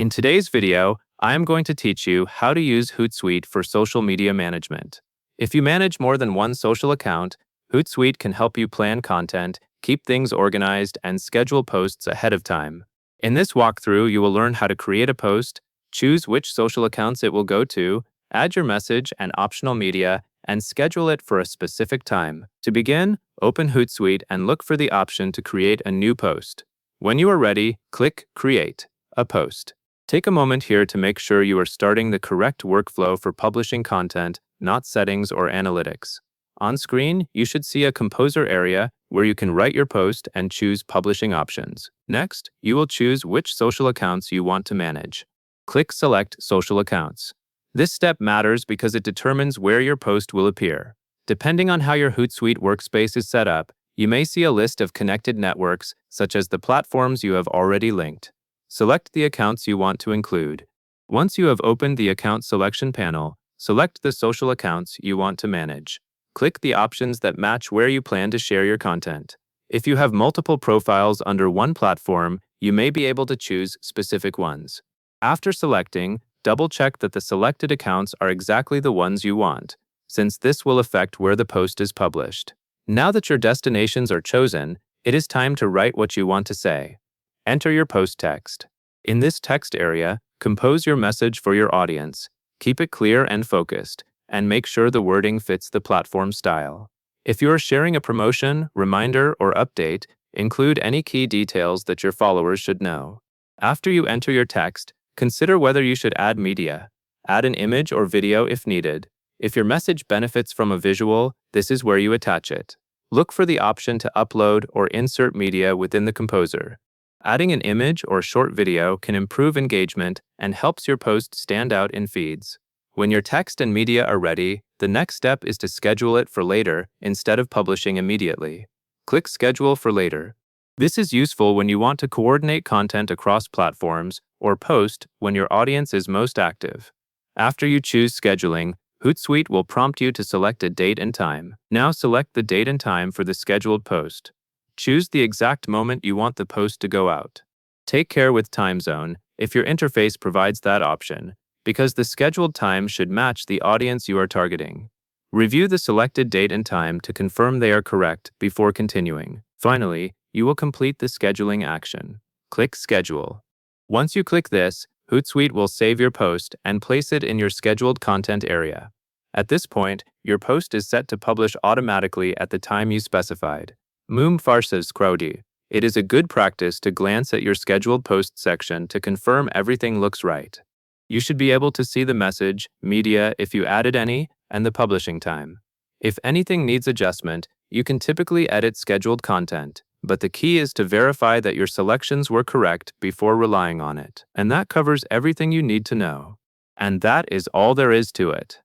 In today's video, I am going to teach you how to use Hootsuite for social media management. If you manage more than one social account, Hootsuite can help you plan content, keep things organized, and schedule posts ahead of time. In this walkthrough, you will learn how to create a post, choose which social accounts it will go to, add your message and optional media, and schedule it for a specific time. To begin, open Hootsuite and look for the option to create a new post. When you are ready, click Create a Post. Take a moment here to make sure you are starting the correct workflow for publishing content, not settings or analytics. On screen, you should see a Composer area where you can write your post and choose publishing options. Next, you will choose which social accounts you want to manage. Click Select Social Accounts. This step matters because it determines where your post will appear. Depending on how your Hootsuite workspace is set up, you may see a list of connected networks, such as the platforms you have already linked. Select the accounts you want to include. Once you have opened the Account Selection panel, select the social accounts you want to manage. Click the options that match where you plan to share your content. If you have multiple profiles under one platform, you may be able to choose specific ones. After selecting, double-check that the selected accounts are exactly the ones you want, since this will affect where the post is published. Now that your destinations are chosen, it is time to write what you want to say. Enter your post text. In this text area, compose your message for your audience. Keep it clear and focused, and make sure the wording fits the platform style. If you are sharing a promotion, reminder, or update, include any key details that your followers should know. After you enter your text, consider whether you should add media. Add an image or video if needed. If your message benefits from a visual, this is where you attach it. Look for the option to upload or insert media within the Composer. Adding an image or short video can improve engagement and helps your post stand out in feeds. When your text and media are ready, the next step is to schedule it for later instead of publishing immediately. Click Schedule for later. This is useful when you want to coordinate content across platforms or post when your audience is most active. After you choose scheduling, Hootsuite will prompt you to select a date and time. Now select the date and time for the scheduled post. Choose the exact moment you want the post to go out. Take care with time zone if your interface provides that option, because the scheduled time should match the audience you are targeting. Review the selected date and time to confirm they are correct before continuing. Finally, you will complete the scheduling action. Click Schedule. Once you click this, Hootsuite will save your post and place it in your scheduled content area. At this point, your post is set to publish automatically at the time you specified. Farses Crowdy. It is a good practice to glance at your scheduled post section to confirm everything looks right. You should be able to see the message, media if you added any, and the publishing time. If anything needs adjustment, you can typically edit scheduled content, but the key is to verify that your selections were correct before relying on it. And that covers everything you need to know. And that is all there is to it.